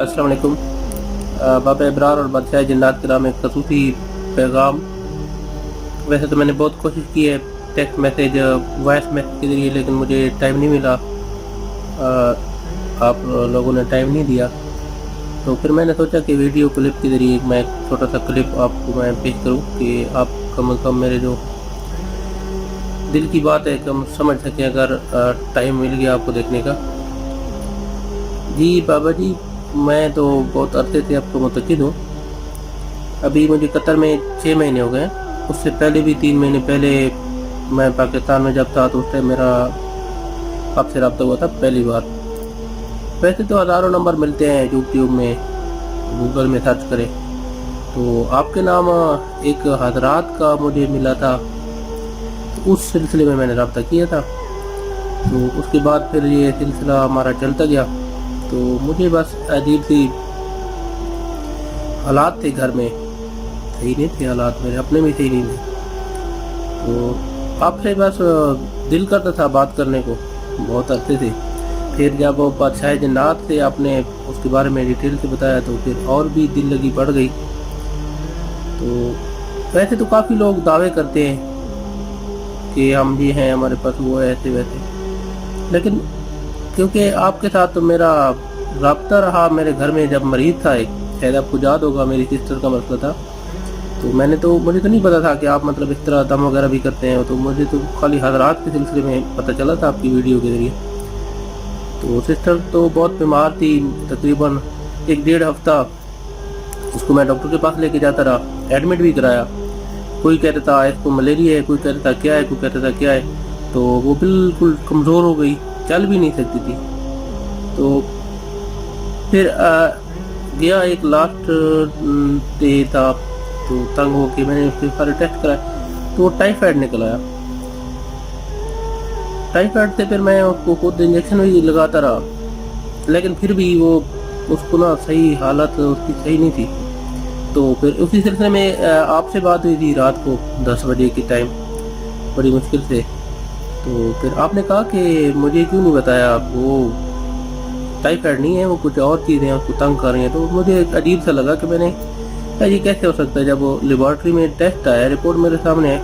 अस्सलाम वालेकुम। बाबा इब्रार और बादशाह जिन्नात के नाम एक खसूसी पैगाम। वैसे तो मैंने बहुत कोशिश की है टेक्स्ट मैसेज वॉइस मैसेज के ज़रिए, लेकिन मुझे टाइम नहीं मिला। आप लोगों ने टाइम नहीं दिया, तो फिर मैंने सोचा कि वीडियो क्लिप के ज़रिए मैं एक छोटा सा क्लिप आपको मैं पेश करूं कि आप कम अज़ कम मेरे जो दिल की बात है कम समझ सकें, अगर टाइम मिल गया आपको देखने का। जी बाबा जी, मैं तो बहुत अरसे से आपको मुतक़िद हूँ। अभी मुझे कतर में 6 महीने हो गए। उससे पहले भी 3 महीने पहले मैं पाकिस्तान में जब था तो उस टाइम मेरा आपसे रब्ता हुआ था पहली बार। वैसे तो हज़ारों नंबर मिलते हैं यूट्यूब में, गूगल में सर्च करें तो आपके नाम एक हजरात का मुझे मिला था, तो उस सिलसिले में मैंने रब्ता किया था। तो उसके बाद फिर ये सिलसिला हमारा चलता गया। तो मुझे बस अजीब सी हालात थे घर में, सही नहीं थे हालात, मेरे अपने भी सही नहीं थे। तो आपसे बस दिल करता था बात करने को बहुत अरसे से। फिर जब वो बादशाह जिन्नात से आपने उसके बारे में डिटेल से बताया तो फिर और भी दिल लगी बढ़ गई। तो वैसे तो काफ़ी लोग दावे करते हैं कि हम ये हैं, हमारे पास वो है, ऐसे वैसे, लेकिन क्योंकि आपके साथ तो मेरा रब्ता रहा मेरे घर में जब मरीज था एक, शायद आपको याद होगा, मेरी सिस्टर का मसला था। तो मुझे तो नहीं पता था कि आप मतलब इस तरह दम वगैरह भी करते हैं। तो मुझे तो खाली हजरात के सिलसिले में पता चला था आपकी वीडियो के ज़रिए। तो सिस्टर तो बहुत बीमार थी, तकरीबन 1-1.5 हफ्ता उसको मैं डॉक्टर के पास लेके जाता रहा, एडमिट भी कराया। कोई कहता था इसको मलेरिया है, कोई कहता था क्या है, कोई कहता था क्या है। तो वो बिल्कुल कमज़ोर हो गई, चल भी नहीं सकती थी। तो फिर गया एक लास्ट डे था, तो तंग हो के मैंने उसके सारे टेस्ट कराए तो वो टाइफाइड निकल आया। टाइफाइड से फिर मैं उसको खुद इंजेक्शन भी लगाता रहा, लेकिन फिर भी वो उसको ना सही हालत उसकी सही नहीं थी। तो फिर उसी सिलसिले में आपसे बात हुई थी रात को 10 बजे के टाइम, बड़ी मुश्किल से। तो फिर आपने कहा कि मुझे क्यों नहीं बताया, वो टाइफाइड नहीं है, वो कुछ और चीज़ें उसको तंग कर रही हैं। तो मुझे अजीब सा लगा कि मैंने ये कैसे हो सकता है, जब वो लेबॉर्ट्री में टेस्ट आया, रिपोर्ट मेरे सामने है,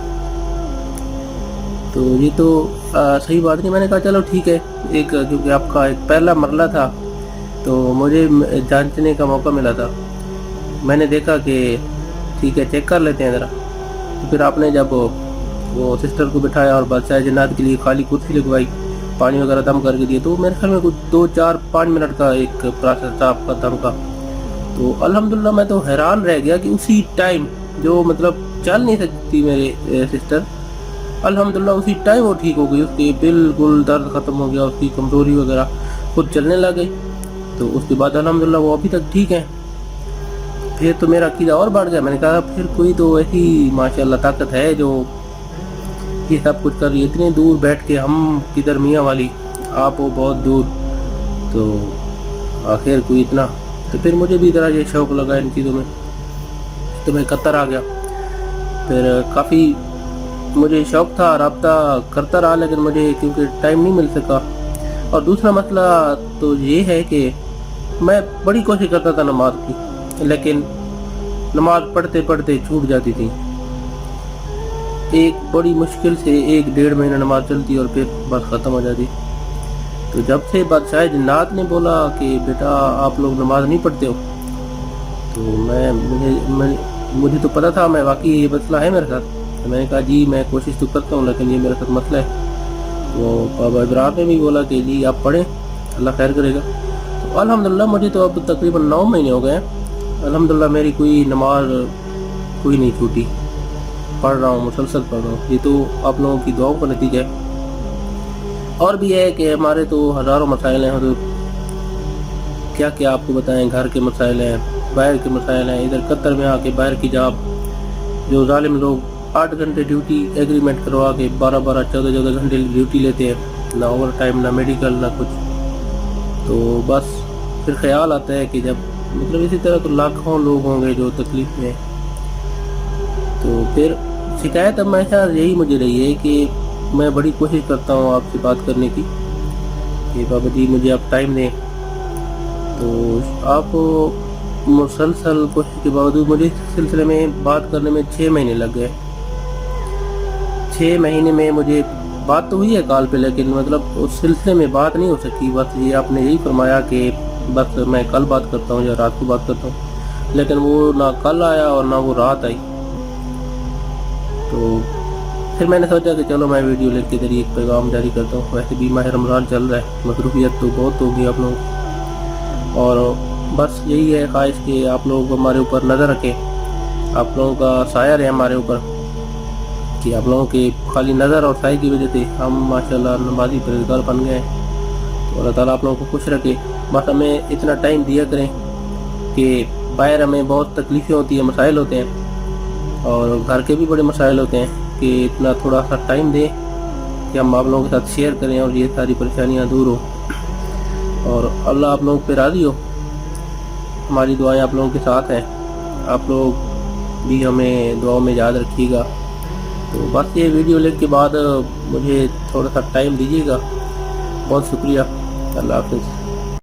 तो ये तो सही बात नहीं। मैंने कहा चलो ठीक है, एक क्योंकि आपका एक पहला मरला था तो मुझे जांचने का मौका मिला था। मैंने देखा कि ठीक है चेक कर लेते हैं ज़रा। तो फिर आपने जब वो सिस्टर को बिठाया और बादशाह जिन्नात के लिए खाली कुर्सी लगवाई, पानी वगैरह दम करके दिए, तो मेरे ख्याल में कुछ 2-4-5 मिनट का एक प्रोसेस था आपका दम का। तो अल्हम्दुलिल्लाह मैं तो हैरान रह गया कि उसी टाइम जो मतलब चल नहीं सकती मेरे सिस्टर, अल्हम्दुलिल्लाह उसी टाइम वो ठीक हो गई, उसके बिल्कुल दर्द ख़त्म हो गया, उसकी कमज़ोरी वगैरह खुद चलने लग गई। तो उसके बाद अल्हम्दुलिल्लाह वो अभी तक ठीक है। फिर तो मेरा अकीदा और बढ़ गया। मैंने कहा फिर कोई तो ऐसी माशाल्लाह ताकत है जो ये सब कुछ कर रही है। इतने दूर बैठ के हम किधर मियाँ वाली, आप वो बहुत दूर, तो आखिर कोई इतना। तो फिर मुझे भी ज़रा ये शौक़ लगा इन चीज़ों में, तो मैं कतर आ गया। फिर काफ़ी मुझे शौक़ था, रब्ता करता रहा, लेकिन मुझे क्योंकि टाइम नहीं मिल सका। और दूसरा मसला तो ये है कि मैं बड़ी कोशिश करता था नमाज की, लेकिन नमाज पढ़ते पढ़ते छूट जाती थी। एक बड़ी मुश्किल से 1-1.5 महीना नमाज चलती और फिर बस ख़त्म हो जाती। तो जब से बादशाह जिन्नात ने बोला कि बेटा आप लोग नमाज नहीं पढ़ते हो, तो मुझे तो पता था मैं वाकई ये मसला है मेरे साथ। तो मैंने कहा जी मैं कोशिश तो करता हूँ, लेकिन ये मेरे साथ मसला है। वो बाबा इब्रार ने भी बोला कि जी आप पढ़ें, अल्लाह खैर करेगा। तो अल्हम्दुलिल्लाह मुझे तो अब तकरीबन 9 महीने हो गए हैं। अल्हम्दुलिल्लाह मेरी कोई नमाज कोई नहीं छूटी, पढ़ रहा हूँ, मुसलसल पढ़ रहा हूँ। ये तो आप लोगों की दुआओं का नतीजा है। और भी है कि हमारे तो हज़ारों मसाइल हैं, तो क्या क्या आपको बताएं। घर के मसाइल हैं, बाहर के मसाइल हैं। इधर कतर में आके बाहर की जॉब, जो जालिम लोग 8 घंटे ड्यूटी एग्रीमेंट करवा के 12-12, 14-14 घंटे ड्यूटी लेते हैं, ना ओवर टाइम, ना मेडिकल, ना कुछ। तो बस फिर ख्याल आता है कि जब मतलब इसी तरह तो लाखों लोग होंगे जो तकलीफ में। तो फिर शिकायत हमेशा यही मुझे रही है कि मैं बड़ी कोशिश करता हूँ आपसे बात करने की कि बाबा जी मुझे आप टाइम दें, تو آپ مسلسل کوشش کے باوجود مجھے اس سلسلے میں بات کرنے میں 6 مہینے لگ گئے. 6 مہینے میں مجھے بات تو ہوئی ہے کال پہ، لیکن مطلب اس سلسلے میں بات نہیں ہو سکی. بس یہ آپ نے یہی فرمایا کہ بس میں کل بات کرتا ہوں یا رات کو بات کرتا ہوں، لیکن وہ نہ کل آیا اور نہ وہ رات آئی. تو پھر میں نے سوچا کہ چلو میں ویڈیو لنک کے ذریعے ایک پیغام جاری کرتا ہوں. ویسے بھی ماہ رمضان چل رہا ہے، مصروفیت تو بہت ہوگی آپ لوگوں کو، اور بس یہی ہے خواہش کہ آپ لوگ ہمارے اوپر نظر رکھیں، آپ لوگوں کا سایہ رہے ہمارے اوپر، کہ آپ لوگوں کی خالی نظر اور سائے کی وجہ سے ہم ماشاءاللہ نمازی پرہیزگار بن گئے ہیں. تو اللہ تعالیٰ آپ لوگوں کو خوش رکھے. بس ہمیں اتنا ٹائم دیا کریں کہ باہر ہمیں بہت تکلیفیں ہوتی ہیں، مسائل ہوتے ہیں، اور گھر کے بھی بڑے مسائل ہوتے ہیں، کہ اتنا تھوڑا سا ٹائم دیں کہ ہم آپ لوگوں کے ساتھ شیئر کریں اور یہ ساری پریشانیاں دور ہوں، اور اللہ آپ لوگوں پہ راضی ہو. ہماری دعائیں آپ لوگوں کے ساتھ ہیں، آپ لوگ بھی ہمیں دعاؤں میں یاد رکھیے گا. تو بس یہ ویڈیو لنک کے بعد مجھے تھوڑا سا ٹائم دیجیے گا. بہت شکریہ. اللہ حافظ.